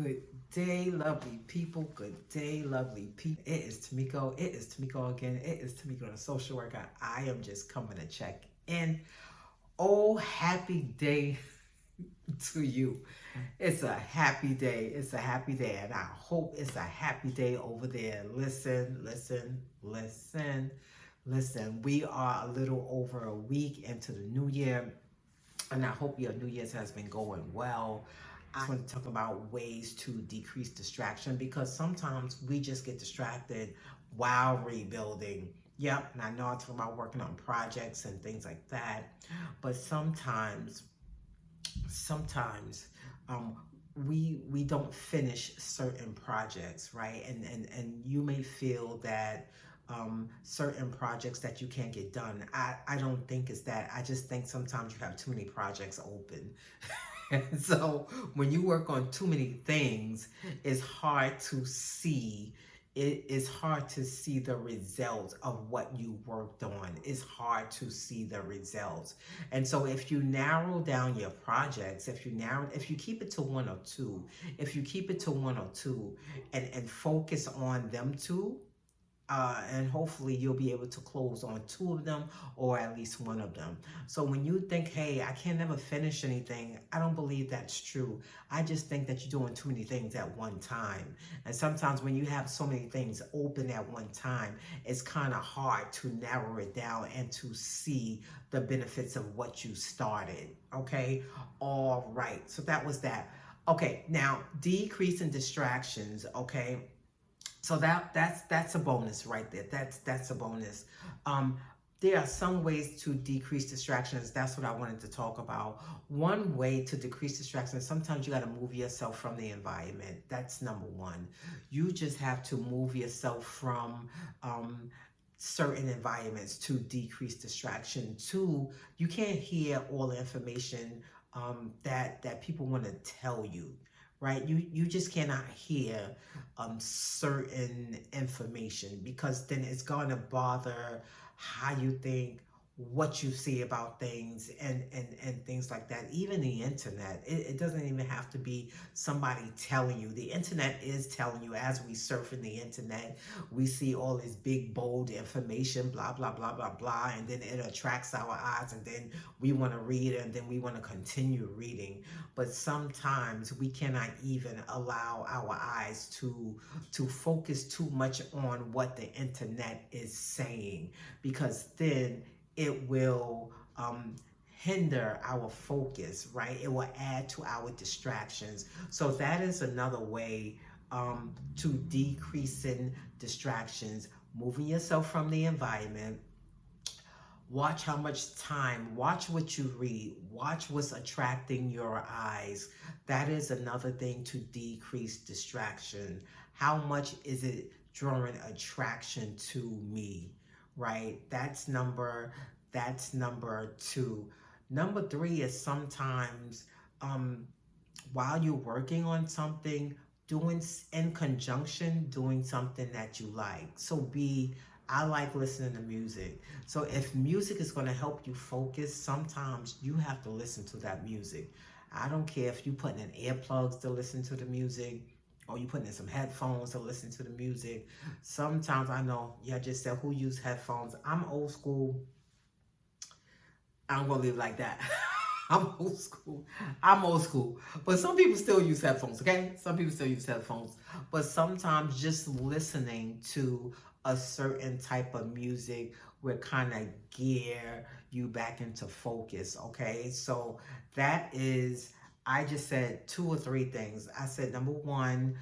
Good day, lovely people. Good day, lovely people. It is Tomiko. It is Tomiko again. It is Tomiko, the social worker. I am just coming to check in. Oh, happy day to you. It's a happy day. It's a happy day. And I hope it's a happy day over there. Listen, listen, listen, listen. We are a little over a week into the new year. And I hope your New Year's has been going well. I want to talk about ways to decrease distraction because sometimes we just get distracted while rebuilding. Yep, and I know I'm talking about working on projects and things like that, but sometimes um, we don't finish certain projects, right? And you may feel that certain projects that you can't get done. I don't think it's that. I just think sometimes you have too many projects open. And so when you work on too many things, it's hard to see. It is hard to see the results of what you worked on. It's hard to see the results. And so if you narrow down your projects, if you keep it to one or two, if you keep it to one or two and focus on them two, and hopefully you'll be able to close on two of them or at least one of them. So when you think, hey, I can never finish anything, I don't believe that's true. I just think that you're doing too many things at one time. And sometimes when you have so many things open at one time, it's kind of hard to narrow it down and to see the benefits of what you started. Okay, all right, so that was that. Okay, now decreasing distractions. Okay, so that's a bonus right there. That's a bonus. Um, there are some ways to decrease distractions. That's what I wanted to talk about. One way to decrease distractions, sometimes you got to move yourself from the environment. That's number one. You just have to move yourself from certain environments to decrease distraction. Two, you can't hear all the information that people want to tell you, right? You just cannot hear certain information because then it's going to bother how you think, what you see about things, and things like that. Even the internet, it doesn't even have to be somebody telling you. The internet is telling you. As we surf in the internet, we see all this big bold information, blah blah blah blah blah, and then it attracts our eyes, and then we want to read it, and then we want to continue reading. But sometimes we cannot even allow our eyes to focus too much on what the internet is saying, because then it will hinder our focus, right? It will add to our distractions. So that is another way to decreasing distractions, moving yourself from the environment. Watch how much time, watch what you read, watch what's attracting your eyes. That is another thing to decrease distraction. How much is it drawing attraction to me, right? That's number two. Number three is sometimes while you're working on something, doing in conjunction, doing something that you like. I like listening to music. So if music is going to help you focus, sometimes you have to listen to that music. I don't care if you putting in earplugs to listen to the music or you putting in some headphones to listen to the music. Sometimes I know, yeah, I just said who use headphones. I'm old school. I'm gonna leave it like that. I'm old school. I'm old school. But some people still use headphones, okay? Some people still use headphones. But sometimes just listening to a certain type of music will kind of gear you back into focus, okay? So that is, I just said two or three things. I said number one,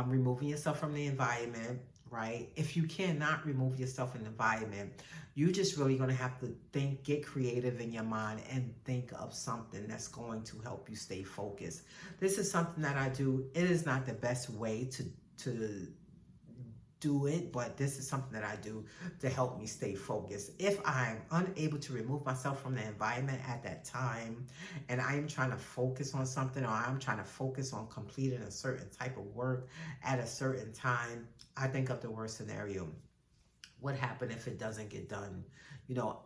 removing yourself from the environment, right? If you cannot remove yourself from the environment, you just really going to have to think, get creative in your mind and think of something that's going to help you stay focused. This is something that I do. It is not the best way to do it, but this is something that I do to help me stay focused. If I'm unable to remove myself from the environment at that time and I am trying to focus on something, or I'm trying to focus on completing a certain type of work at a certain time, I think of the worst scenario. What happened if it doesn't get done?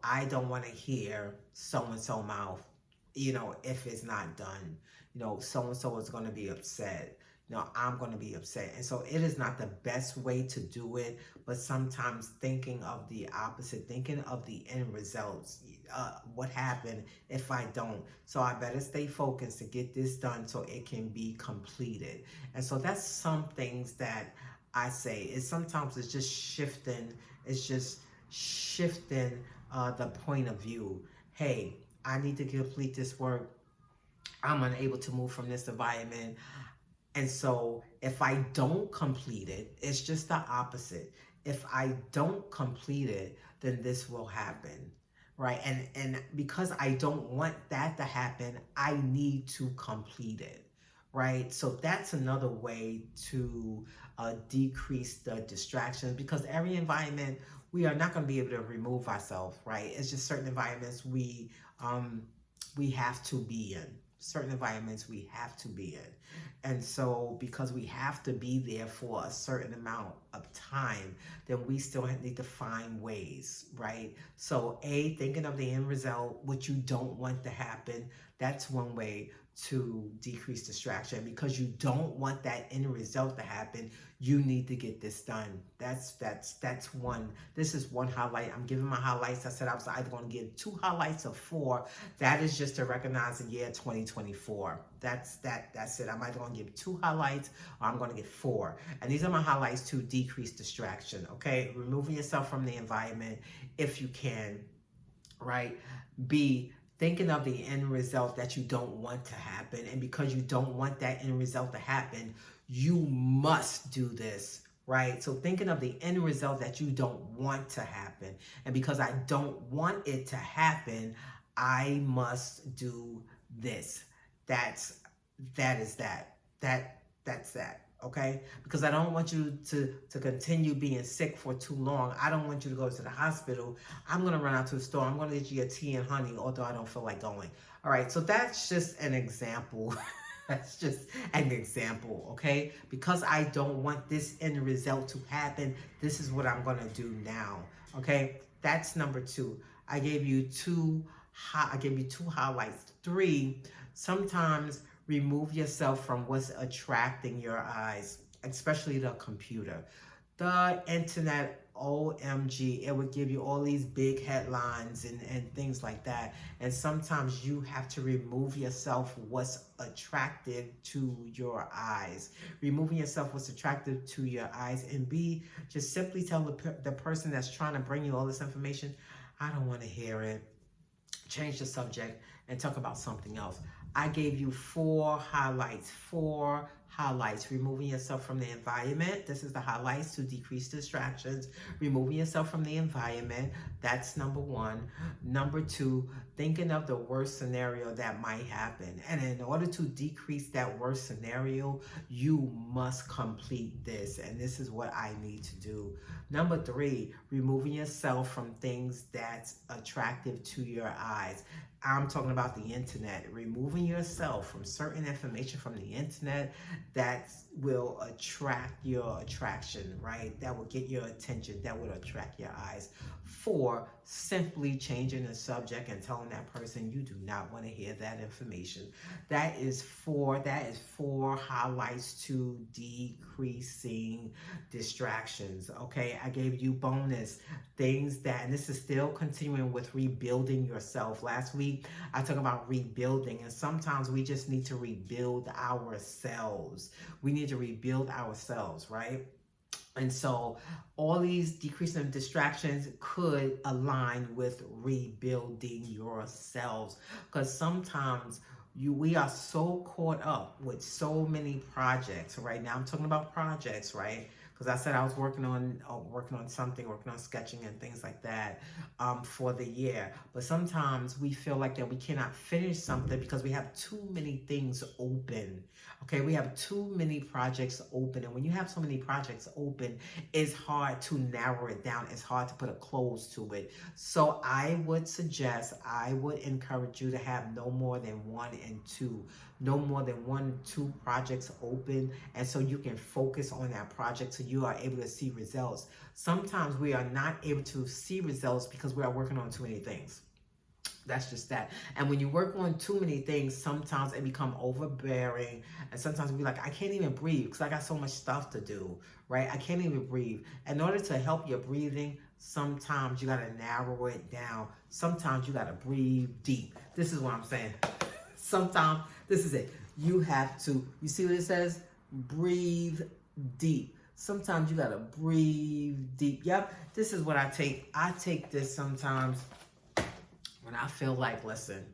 I don't want to hear so-and-so mouth, if it's not done. So-and-so is going to be upset. no, I'm going to be upset. And so it is not the best way to do it, but sometimes thinking of the opposite, thinking of the end results. What happened if I don't? So I better stay focused to get this done so it can be completed. And so that's some things that I say is sometimes it's just shifting the point of view. Hey, I need to complete this work. I'm unable to move from this environment. And so if I don't complete it, it's just the opposite. If I don't complete it, then this will happen. Right. And because I don't want that to happen, I need to complete it. Right. So that's another way to decrease the distractions, because every environment we are not going to be able to remove ourselves. Right. It's just certain environments we have to be in. Certain environments we have to be in. And so because we have to be there for a certain amount of time, then we still need to find ways, right? So thinking of the end result, what you don't want to happen, that's one way to decrease distraction. Because you don't want that end result to happen, you need to get this done. That's one. This is one highlight. I'm giving my highlights. I said I was either going to give 2 highlights or 4. That is just to recognize the year 2024. That's it. I'm either going to give 2 highlights or I'm going to get 4. And these are my highlights to decrease distraction. Okay, removing yourself from the environment if you can. Right. B, thinking of the end result that you don't want to happen. And because you don't want that end result to happen, you must do this, right? So thinking of the end result that you don't want to happen. And because I don't want it to happen, I must do this. That's that. Okay, because I don't want you to continue being sick for too long. I don't want you to go to the hospital. I'm going to run out to the store. I'm going to get you a tea and honey, although I don't feel like going. All right, so that's just an example. That's just an example, okay? Because I don't want this end result to happen, this is what I'm going to do now, okay? That's number 2. I gave you two highlights. 3, sometimes remove yourself from what's attracting your eyes, especially the computer. The internet, OMG, it would give you all these big headlines and things like that. And sometimes you have to remove yourself what's attractive to your eyes. Removing yourself what's attractive to your eyes. And B, just simply tell the person that's trying to bring you all this information, I don't want to hear it. Change the subject and talk about something else. I gave you 4 highlights. 4 highlights. Removing yourself from the environment. This is the highlights to decrease distractions. Removing yourself from the environment. That's number 1. Number 2, thinking of the worst scenario that might happen. And in order to decrease that worst scenario, you must complete this. And this is what I need to do. Number 3, removing yourself from things that's attractive to your eyes. I'm talking about the internet. Removing yourself from certain information from the internet that will attract your attraction, right? That will get your attention, that will attract your eyes. 4, simply changing the subject and telling that person you do not want to hear that information. That is 4 highlights to decreasing distractions. Okay, I gave you bonus things that, and this is still continuing with rebuilding yourself. Last week I talked about rebuilding, and sometimes we just need to rebuild ourselves. We need to rebuild ourselves, right? And so all these decreasing distractions could align with rebuilding yourselves, because sometimes we are so caught up with so many projects. Right now I'm talking about projects, right? Because I said I was working on something, working on sketching and things like that for the year. But sometimes we feel like that we cannot finish something because we have too many things open. Okay, we have too many projects open. And when you have so many projects open, it's hard to narrow it down. It's hard to put a close to it. So I would encourage you to have no more than 1 and 2. No more than 1 or 2 projects open, and so you can focus on that project so you are able to see results. Sometimes we are not able to see results because we are working on too many things. That's just that. And when you work on too many things, sometimes it become overbearing. And sometimes you be like, I can't even breathe because I got so much stuff to do, right? I can't even breathe. In order to help your breathing, sometimes you got to narrow it down. Sometimes you got to breathe deep. This is what I'm saying. Sometimes, this is it. You have to, you see what it says? Breathe deep. Sometimes you got to breathe deep. Yep. This is what I take. I take this sometimes when I feel like, listen,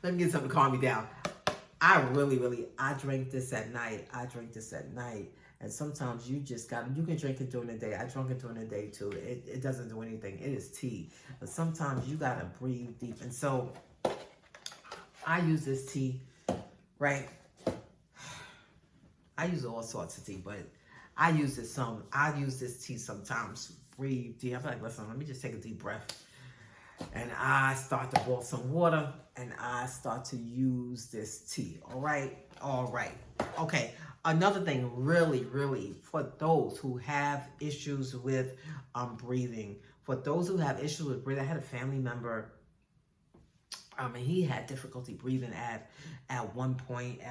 let me get something to calm me down. I drink this at night. And sometimes you just you can drink it during the day. I drink it during the day too. It doesn't do anything. It is tea. But sometimes you got to breathe deep. And so I use this tea, right? I use all sorts of tea, but I use this tea sometimes. Breathe deep. I'm like, listen, let me just take a deep breath. And I start to boil some water and I start to use this tea. All right. Okay. Another thing, really, for those who have issues with breathing, I had a family member. And he had difficulty breathing at one point.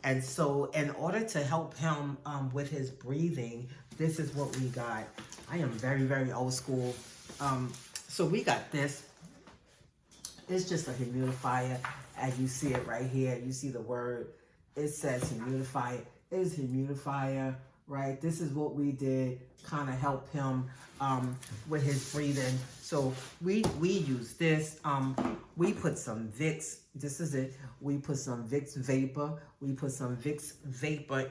And so in order to help him with his breathing, this is what we got. I am very, very old school. So we got this. It's just a humidifier. As you see it right here, you see the word. It says humidifier. It's humidifier, right? This is what we did, kind of help him with his breathing. So we use this. We put some Vicks. This is it. We put some Vicks vapor.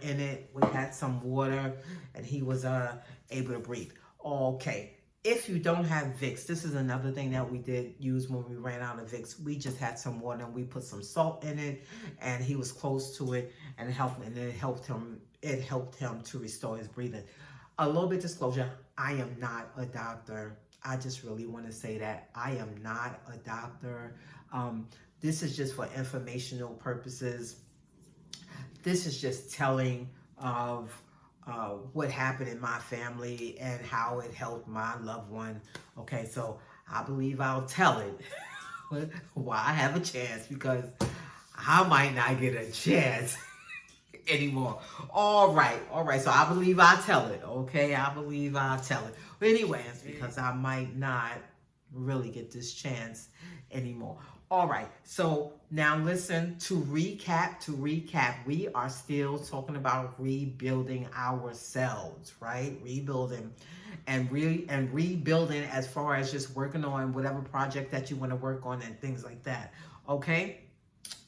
In it. We had some water, and he was able to breathe. Okay. If you don't have Vicks, this is another thing that we did use when we ran out of Vicks. We just had some water and we put some salt in it, and he was close to it, and it helped him. It helped him to restore his breathing. A little bit disclosure: I am not a doctor. I just really want to say that I am not a doctor. This is just for informational purposes. This is just telling of what happened in my family and how it helped my loved one. Okay, so I believe I'll tell it while I have a chance, because I might not get a chance anymore. All right. So I believe I'll tell it. Okay, I believe I'll tell it. But anyways, because I might not really get this chance anymore. All right, so now listen, to recap, we are still talking about rebuilding ourselves, right? Rebuilding and rebuilding as far as just working on whatever project that you want to work on and things like that, okay?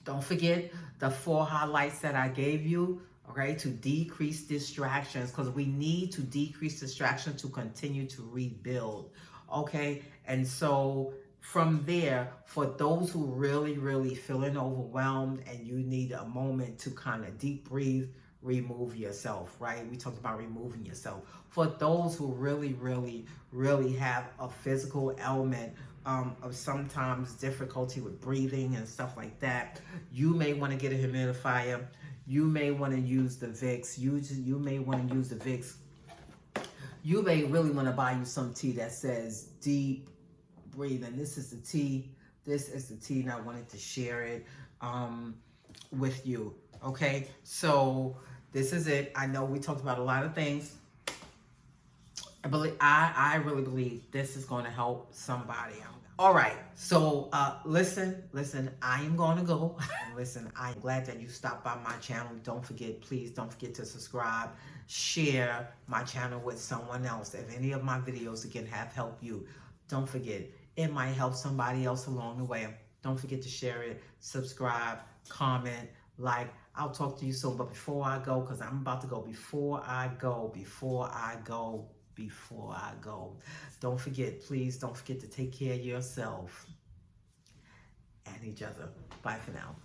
Don't forget the 4 highlights that I gave you, okay, to decrease distractions, because we need to decrease distractions to continue to rebuild, okay? And so from there, for those who really feeling overwhelmed and you need a moment to kind of deep breathe, remove yourself, right? We talked about removing yourself. For those who really have a physical ailment of sometimes difficulty with breathing and stuff like that, you may want to get a humidifier. You may want to use the Vicks. You may want to use the Vicks. You may really want to buy you some tea that says deep breathing. This is the tea, and I wanted to share it with you. Okay, so this is it. I know we talked about a lot of things. I really believe this is going to help somebody out. All right, so listen, I am going to go. Listen, I'm glad that you stopped by my channel. Please don't forget to subscribe, share my channel with someone else. If any of my videos again have helped you, don't forget, it might help somebody else along the way. Don't forget to share it, subscribe, comment, like. I'll talk to you soon. But before I go, because I'm about to go, don't forget, please don't forget to take care of yourself and each other. Bye for now.